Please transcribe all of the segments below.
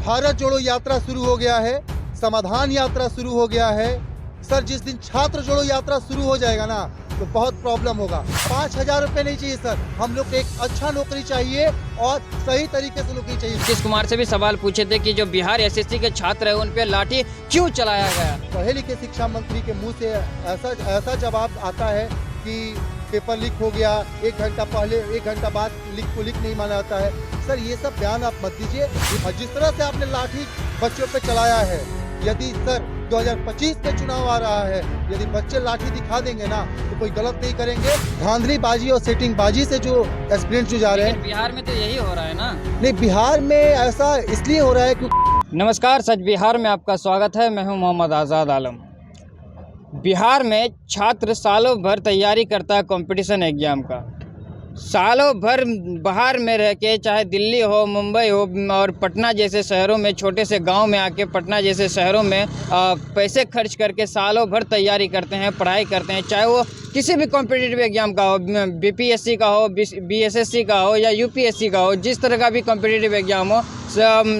भारत जोड़ो यात्रा शुरू हो गया है, समाधान यात्रा शुरू हो गया है। सर जिस दिन छात्र जोड़ो यात्रा शुरू हो जाएगा ना तो बहुत प्रॉब्लम होगा। 5,000 रुपये नहीं चाहिए सर, हम लोग को एक अच्छा नौकरी चाहिए और सही तरीके से नौकरी चाहिए। नीतीश कुमार से भी सवाल पूछे थे कि जो बिहार एसएससी के छात्र है उन पे लाठी क्यों चलाया गया। पढ़े लिखे शिक्षा मंत्री के मुंह से ऐसा जवाब आता है कि पेपर लीक हो गया, 1 घंटा पहले 1 घंटा बाद लीक नहीं माना जाता है। सर ये सब बयान आप मत दीजिए। जिस तरह से आपने लाठी बच्चों पे चलाया है, यदि सर 2025 के चुनाव आ रहा है, यदि बच्चे लाठी दिखा देंगे ना तो कोई गलत नहीं करेंगे। धांधलीबाजी और सेटिंगबाजी से जो एस्पिरेंट्स जो जा रहे हैं, बिहार में तो यही हो रहा है ना। नहीं, बिहार में ऐसा इसलिए हो रहा है क्योंकि नमस्कार, सच बिहार में आपका स्वागत है। मैं हूं मोहम्मद आज़ाद आलम। बिहार में छात्र सालों भर तैयारी करता है कंपटीशन एग्जाम का। सालों भर बाहर में रह के, चाहे दिल्ली हो, मुंबई हो और पटना जैसे शहरों में, छोटे से गांव में आके पटना जैसे शहरों में पैसे खर्च करके सालों भर तैयारी करते हैं, पढ़ाई करते हैं। चाहे वो किसी भी कॉम्पिटिटिव एग्जाम का हो, बीपीएससी का हो, बीएसएससी का हो या यूपीएससी का हो, जिस तरह का भी कॉम्पिटिटिव एग्जाम हो,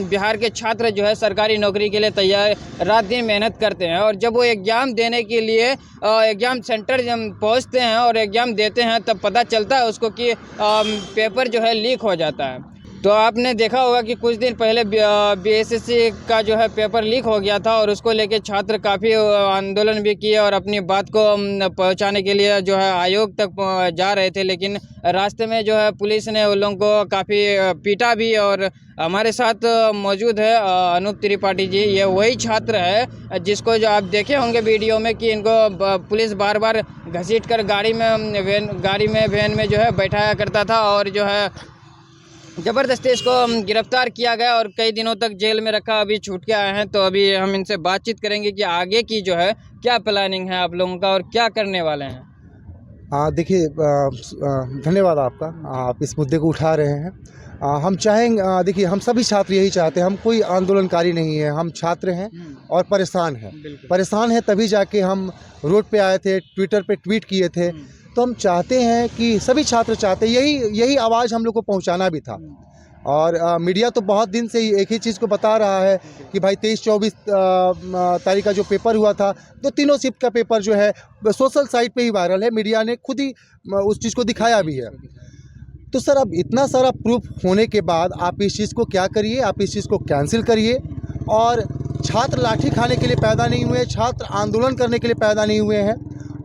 बिहार के छात्र जो है सरकारी नौकरी के लिए तैयार रात दिन मेहनत करते हैं। और जब वो एग्ज़ाम देने के लिए एग्ज़ाम सेंटर जब पहुंचते हैं और एग्ज़ाम देते हैं तब पता चलता है उसको कि पेपर जो है लीक हो जाता है। तो आपने देखा होगा कि कुछ दिन पहले बीएसएससी का जो है पेपर लीक हो गया था और उसको लेके छात्र काफ़ी आंदोलन भी किए और अपनी बात को पहुंचाने के लिए जो है आयोग तक जा रहे थे, लेकिन रास्ते में जो है पुलिस ने उन लोगों को काफ़ी पीटा भी। और हमारे साथ मौजूद है अनूप त्रिपाठी जी। ये वही छात्र है जिसको जो आप देखे होंगे वीडियो में कि इनको पुलिस बार बार घसीट कर गाड़ी में वैन में जो है बैठाया करता था और जो है ज़बरदस्ती इसको गिरफ्तार किया गया और कई दिनों तक जेल में रखा। अभी छूट के आए हैं, तो अभी हम इनसे बातचीत करेंगे कि आगे की जो है क्या प्लानिंग है आप लोगों का और क्या करने वाले हैं। हाँ देखिए, धन्यवाद आपका, आप इस मुद्दे को उठा रहे हैं। हम चाहेंगे, देखिए हम सभी छात्र यही चाहते हैं, हम कोई आंदोलनकारी नहीं है, हम छात्र हैं और परेशान हैं। परेशान हैं तभी जाके हम रोड पे आए थे, ट्विटर पे ट्वीट किए थे। तो हम चाहते हैं कि सभी छात्र चाहते हैं, यही आवाज़ हम लोग को पहुंचाना भी था। और मीडिया तो बहुत दिन से ही एक ही चीज़ को बता रहा है कि भाई 23-24 तारीख का जो पेपर हुआ था, तो तीनों शिफ्ट का पेपर जो है सोशल साइट पे ही वायरल है, मीडिया ने खुद ही उस चीज़ को दिखाया भी है। तो सर अब इतना सारा प्रूफ होने के बाद आप इस चीज़ को क्या करिए, आप इस चीज़ को कैंसिल करिए। और छात्र लाठी खाने के लिए पैदा नहीं हुए, छात्र आंदोलन करने के लिए पैदा नहीं हुए हैं।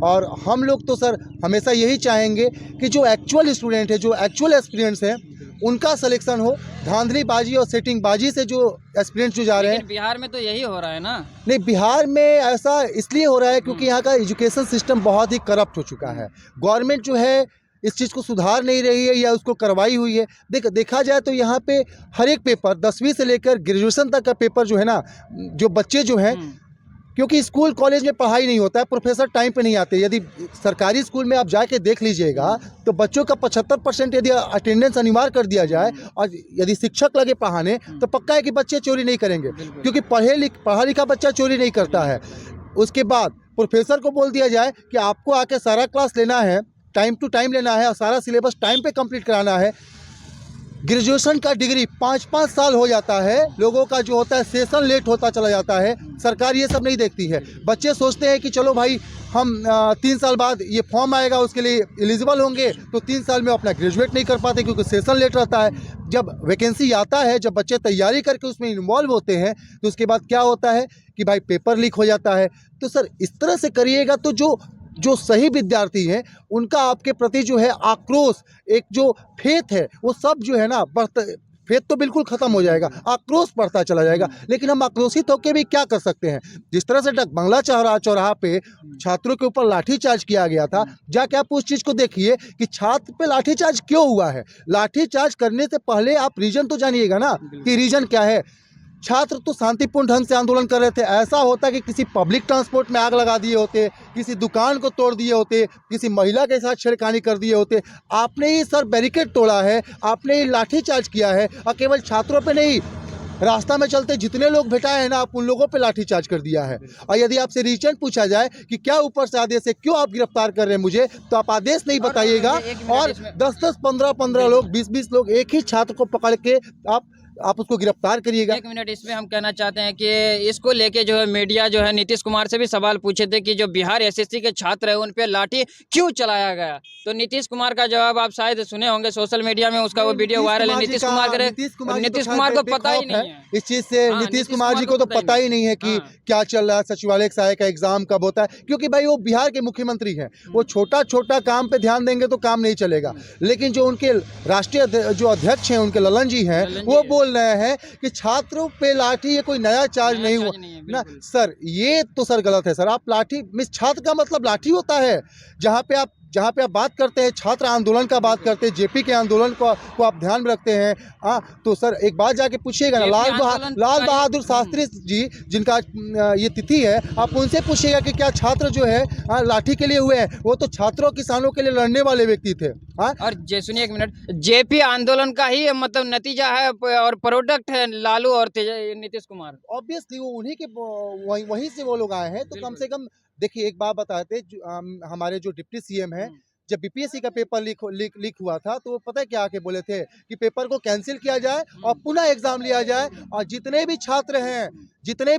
और हम लोग तो सर हमेशा यही चाहेंगे कि जो एक्चुअल स्टूडेंट है, जो एक्चुअल एस्पिरेंट्स हैं, उनका सिलेक्शन हो। धांधलीबाजी और सेटिंगबाजी से जो एस्पिरेंट्स जो जा रहे हैं, बिहार में तो यही हो रहा है ना। नहीं, बिहार में ऐसा इसलिए हो रहा है क्योंकि यहाँ का एजुकेशन सिस्टम बहुत ही करप्ट हो चुका है। गवर्नमेंट जो है इस चीज़ को सुधार नहीं रही है या उसको करवाई हुई है। देखा जाए तो यहाँ पे हर एक पेपर 10वीं से लेकर ग्रेजुएशन तक का पेपर जो है ना, जो बच्चे जो हैं, क्योंकि स्कूल कॉलेज में पढ़ाई नहीं होता है, प्रोफेसर टाइम पे नहीं आते। यदि सरकारी स्कूल में आप जाके देख लीजिएगा तो बच्चों का 75% यदि अटेंडेंस अनिवार्य कर दिया जाए और यदि शिक्षक लगे पढ़ाने तो पक्का है कि बच्चे चोरी नहीं करेंगे, क्योंकि पढ़ा लिखा बच्चा चोरी नहीं करता है। उसके बाद प्रोफेसर को बोल दिया जाए कि आपको आके सारा क्लास लेना है, टाइम टू टाइम लेना है और सारा सिलेबस टाइम पे कंप्लीट कराना है। ग्रेजुएशन का डिग्री 5-5 साल हो जाता है, लोगों का जो होता है सेशन लेट होता चला जाता है। सरकार ये सब नहीं देखती है। बच्चे सोचते हैं कि चलो भाई हम 3 साल बाद ये फॉर्म आएगा, उसके लिए एलिजिबल होंगे, तो 3 साल में अपना ग्रेजुएट नहीं कर पाते क्योंकि सेशन लेट रहता है। जब वैकेंसी आता है, जब बच्चे तैयारी करके उसमें इन्वॉल्व होते हैं, तो उसके बाद क्या होता है कि भाई पेपर लीक हो जाता है। तो सर इस तरह से करिएगा तो जो सही विद्यार्थी हैं उनका आपके प्रति जो है आक्रोश, एक जो फेथ है, वो सब जो है ना फेथ तो बिल्कुल ख़त्म हो जाएगा, आक्रोश बढ़ता चला जाएगा। लेकिन हम आक्रोशित होकर भी क्या कर सकते हैं? जिस तरह से डकबंगला चौराहा पे छात्रों के ऊपर लाठीचार्ज किया गया था, जाके आप उस चीज़ को देखिए कि छात्र पे लाठीचार्ज क्यों हुआ है। लाठीचार्ज करने से पहले आप रीजन तो जानिएगा ना कि रीजन क्या है। छात्र तो शांतिपूर्ण ढंग से आंदोलन कर रहे थे। ऐसा होता कि किसी पब्लिक ट्रांसपोर्ट में आग लगा दिए होते, किसी दुकान को तोड़ दिए होते, किसी महिला के साथ छेड़खानी कर दिए होते। आपने ही सर बैरिकेड तोड़ा है, आपने ही लाठीचार्ज किया है और केवल छात्रों पे नहीं, रास्ता में चलते जितने लोग भेटाए हैं ना, आप उन लोगों पे लाठीचार्ज कर दिया है। और यदि आपसे रीजन पूछा जाए कि क्या ऊपर से आदेश है, क्यों आप गिरफ्तार कर रहे हैं मुझे, तो आप आदेश नहीं बताइएगा और 10-10, 15-15 लोग, 20-20 लोग एक ही छात्र को पकड़ के आप आप उसको गिरफ्तार करिएगा। एक मिनट, इसमें हम कहना चाहते हैं कि इसको लेके जो है मीडिया जो है नीतीश कुमार से भी सवाल पूछे थे कि जो बिहार एसएससी के छात्र है उन पे लाठी क्यों चलाया गया, तो नीतीश कुमार का जवाब आप शायद सुने होंगे, सोशल मीडिया में उसका वो वीडियो वायरल है। नीतीश कुमार करे, नीतीश कुमार को पता ही नहीं है इस चीज से। हाँ, नीतीश कुमार जी को तो पता ही नहीं है कि क्या चल रहा है, सचिवालय सहायक का एग्जाम कब होता है, क्योंकि भाई वो बिहार के मुख्यमंत्री हैं। वो छोटा छोटा काम पे ध्यान देंगे तो काम नहीं चलेगा। लेकिन जो उनके राष्ट्रीय जो अध्यक्ष हैं, उनके ललन जी हैं, वो बोल रहे हैं कि छात्रों पे लाठी ये कोई नया चार्ज नहीं हुआ ना। सर ये तो सर गलत है सर। आप लाठी मिस छात्र का मतलब लाठी होता है। जहाँ पे आप बात करते हैं छात्र आंदोलन का बात करते हैं, जेपी के आंदोलन को आप ध्यान में रखते हैं। हाँ, तो सर एक बात जाके पूछिएगा ना, लाल बहादुर शास्त्री जी जिनका ये तिथि है, आप उनसे पूछिएगा कि क्या छात्र जो है लाठी के लिए हुए हैं। वो तो छात्रों किसानों के लिए लड़ने वाले व्यक्ति थे। और सुनिए एक मिनट, जेपी आंदोलन का ही मतलब नतीजा है और प्रोडक्ट है लालू और नीतीश कुमार। ऑब्वियसली वो उन्हीं के वहीं से वो लोग आए हैं। तो कम से कम देखिए एक बात बताते, हमारे जो डिप्टी सीएम है, जब बीपीएससी का पेपर लीक हुआ था तो वो पता है क्या आके बोले थे कि पेपर को कैंसिल किया जाए और पुनः एग्जाम लिया जाए, और जितने भी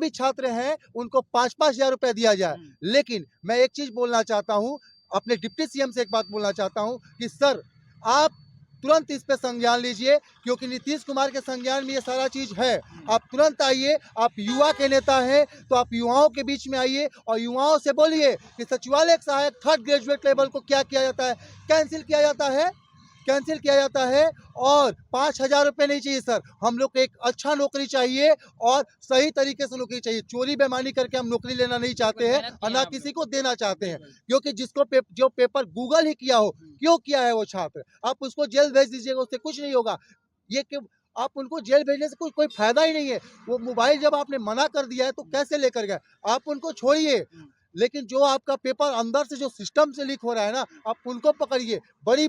छात्र हैं उनको 5-5 हजार रुपए दिया जाए। लेकिन मैं एक चीज बोलना चाहता हूँ, अपने डिप्टी सीएम से एक बात बोलना चाहता हूँ कि सर आप तुरंत इस पे संज्ञान लीजिए, क्योंकि नीतीश कुमार के संज्ञान में ये सारा चीज है। आप तुरंत आइए, आप युवा के नेता हैं तो आप युवाओं के बीच में आइए और युवाओं से बोलिए कि सचिवालय सहायक 3rd ग्रेजुएट लेवल को क्या किया जाता है, कैंसिल किया जाता है। और 5,000 रुपये नहीं चाहिए सर, हम लोग को एक अच्छा नौकरी चाहिए और सही तरीके से नौकरी चाहिए। चोरी बेईमानी करके हम नौकरी लेना नहीं चाहते हैं और ना किसी को देना चाहते हैं, क्योंकि जो पेपर गूगल ही किया हो, क्यों किया है वो छात्र, आप उसको जेल भेज दीजिएगा, उससे कुछ नहीं होगा। ये कि आप उनको जेल भेजने से कोई फायदा ही नहीं है। वो मोबाइल जब आपने मना कर दिया है तो कैसे लेकर गए, आप उनको छोड़िए। लेकिन जो आपका पेपर अंदर से जो सिस्टम से लीक हो रहा है ना, आप उनको पकड़िए। बड़े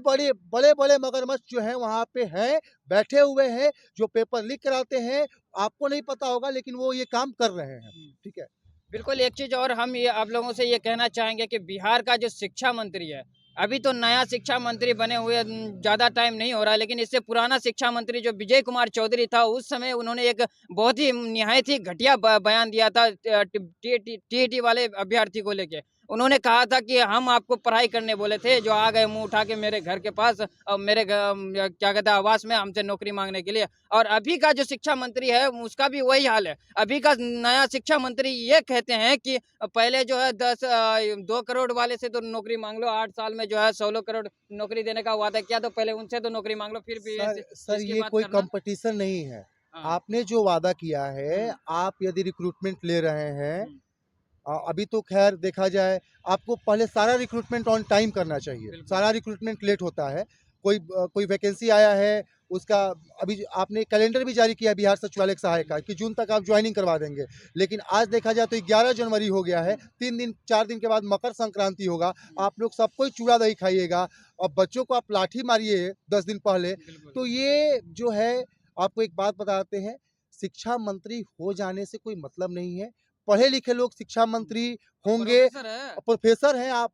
मगरमच्छ जो हैं वहाँ पे हैं, बैठे हुए हैं, जो पेपर लीक कराते हैं। आपको नहीं पता होगा लेकिन वो ये काम कर रहे हैं। ठीक है, बिल्कुल। एक चीज़ और हम ये आप लोगों से ये कहना चाहेंगे कि बिहार का जो शिक्षा मंत्री है, अभी तो नया शिक्षा मंत्री बने हुए ज़्यादा टाइम नहीं हो रहा है, लेकिन इससे पुराना शिक्षा मंत्री जो विजय कुमार चौधरी था, उस समय उन्होंने एक बहुत ही निहायत ही घटिया बयान दिया था टीईटी वाले अभ्यर्थी को लेके। उन्होंने कहा था कि हम आपको पढ़ाई करने बोले थे, जो आ गए मुंह उठा के मेरे घर के पास और मेरे क्या कहते हैं आवास में हमसे नौकरी मांगने के लिए। और अभी का जो शिक्षा मंत्री है उसका भी वही हाल है। अभी का नया शिक्षा मंत्री ये कहते हैं कि पहले जो है 2 करोड़ वाले से तो नौकरी मांग लो, 8 साल में जो है 16 करोड़ नौकरी देने का वादा किया, तो पहले उनसे तो नौकरी मांग लो, फिर भी सर ये कोई कंपटीशन नहीं है। आपने जो वादा किया है, आप यदि रिक्रूटमेंट ले रहे हैं, अभी तो खैर देखा जाए आपको पहले सारा रिक्रूटमेंट ऑन टाइम करना चाहिए। सारा रिक्रूटमेंट लेट होता है। कोई वैकेंसी आया है, उसका अभी आपने कैलेंडर भी जारी किया बिहार सचिवालय सहायक का कि जून तक आप ज्वाइनिंग करवा देंगे, लेकिन आज देखा जाए तो 11 जनवरी हो गया है। 4 दिन के बाद मकर संक्रांति होगा। आप लोग सब कोई चूड़ा दही खाइएगा और बच्चों को आप लाठी मारिए 10 दिन पहले। तो ये जो है, आपको एक बात बताते हैं, शिक्षा मंत्री हो जाने से कोई मतलब नहीं है। पढ़े लिखे लोग शिक्षा मंत्री होंगे, प्रोफेसर हैं आप,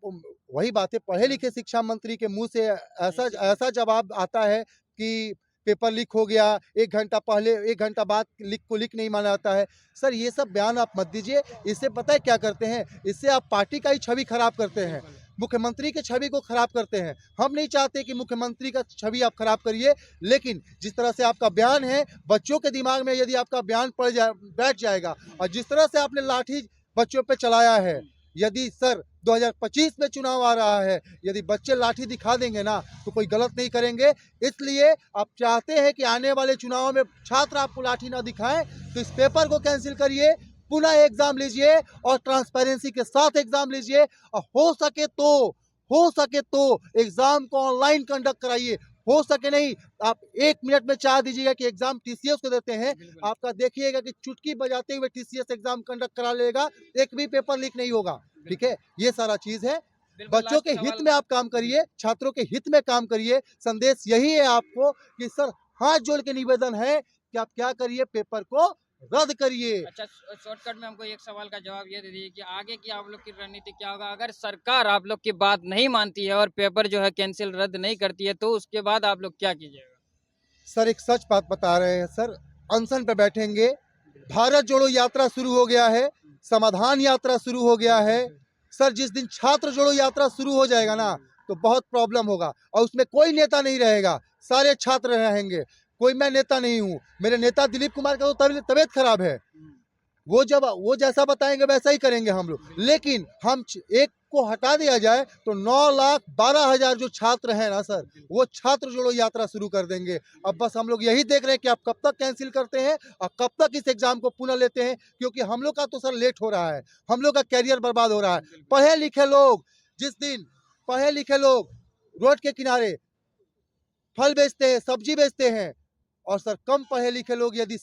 वही बात है। पढ़े लिखे शिक्षा मंत्री के मुंह से ऐसा जवाब आता है कि पेपर लीक हो गया, 1 घंटा पहले 1 घंटा बाद लीक नहीं माना जाता है। सर ये सब बयान आप मत दीजिए। इससे पता है क्या करते हैं, इससे आप पार्टी का ही छवि खराब करते हैं, मुख्यमंत्री के छवि को खराब करते हैं। हम नहीं चाहते कि मुख्यमंत्री का छवि आप खराब करिए, लेकिन जिस तरह से आपका बयान है, बच्चों के दिमाग में यदि आपका बयान बैठ जाएगा, और जिस तरह से आपने लाठी बच्चों पे चलाया है, यदि सर 2025 में चुनाव आ रहा है, यदि बच्चे लाठी दिखा देंगे ना तो कोई गलत नहीं करेंगे। इसलिए आप चाहते हैं कि आने वाले चुनाव में छात्र आपको लाठी ना दिखाएं, तो इस पेपर को कैंसिल करिए, पुनः एग्जाम लीजिए और ट्रांसपेरेंसी के साथ एग्जाम लीजिए, और हो सके तो एग्जाम को ऑनलाइन कंडक्ट कराइए। हो सके नहीं, आप 1 मिनट में चाह दीजिएगा कि एग्जाम टीसीएस को देते हैं, आपका देखिएगा कि चुटकी बजाते हुए टीसीएस एग्जाम कंडक्ट करा लेगा, एक भी पेपर लीक नहीं होगा। ठीक है, ये सारा चीज है। बच्चों के हित में आप काम करिए, छात्रों के हित में काम करिए। संदेश यही है आपको कि सर हाथ जोड़ के निवेदन है कि आप क्या करिए, पेपर को रद्द करिए। अच्छा, शॉर्टकट में हमको एक सवाल का जवाब ये दे दीजिए कि आगे की आप लोग की रणनीति क्या होगा अगर सरकार आप लोग की बात नहीं मानती है और पेपर जो है कैंसिल रद्द नहीं करती है, तो उसके बाद आप लोग क्या कीजिएगा? सर एक सच बात बता रहे हैं सर, अनशन पे बैठेंगे। भारत जोड़ो यात्रा शुरू हो गया है, समाधान यात्रा शुरू हो गया है। सर जिस दिन छात्र जोड़ो यात्रा शुरू हो जाएगा ना तो बहुत प्रॉब्लम होगा और उसमें कोई नेता नहीं रहेगा, सारे छात्र रहेंगे। कोई मैं नेता नहीं हूँ, मेरे नेता दिलीप कुमार का तो तबीयत खराब है, वो जैसा बताएंगे वैसा ही करेंगे हम लोग। लेकिन एक को हटा दिया जाए तो 9,12,000 जो छात्र हैं ना सर, वो छात्र जोड़ो यात्रा शुरू कर देंगे। अब बस हम लोग यही देख रहे हैं कि आप कब तक कैंसिल करते हैं और कब तक इस एग्जाम को पुनः लेते हैं, क्योंकि हम लोग का तो सर लेट हो रहा है, हम लोग का कैरियर बर्बाद हो रहा है। पढ़े लिखे लोग पढ़े लिखे लोग रोड के किनारे फल बेचते हैं, सब्जी बेचते हैं, और सर कम पढ़े लिखे लोग यदि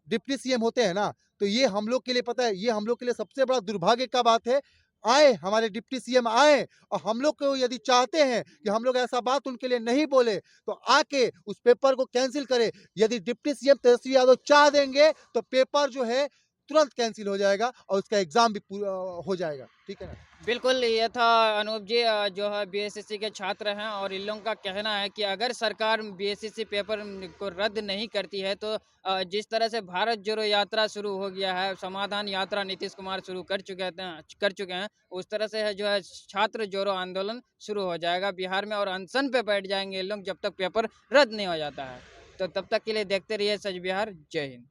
डिप्टी सीएम होते हैं ना तो ये हम लोग के लिए पता है, ये हम लोग के लिए सबसे बड़ा दुर्भाग्य का बात है। आए हमारे डिप्टी सीएम आए और हम लोग को यदि चाहते हैं कि हम लोग ऐसा बात उनके लिए नहीं बोले तो आके उस पेपर को कैंसिल करे। यदि डिप्टी सीएम तेजस्वी यादव चाह देंगे तो पेपर जो है तुरंत कैंसिल हो जाएगा और उसका एग्जाम भी हो जाएगा। ठीक है ना। बिल्कुल, ये था अनूप जी, जो है बीएसएससी के छात्र हैं और इन लोगों का कहना है कि अगर सरकार बीएसएससी पेपर को रद्द नहीं करती है तो जिस तरह से भारत जोड़ो यात्रा शुरू हो गया है, समाधान यात्रा नीतीश कुमार शुरू कर चुके हैं, उस तरह से है जो है छात्र जोड़ो आंदोलन शुरू हो जाएगा बिहार में और अनशन पे बैठ जाएंगे ये लोग जब तक पेपर रद्द नहीं हो जाता है। तो तब तक के लिए देखते रहिए सच बिहार। जय हिंद।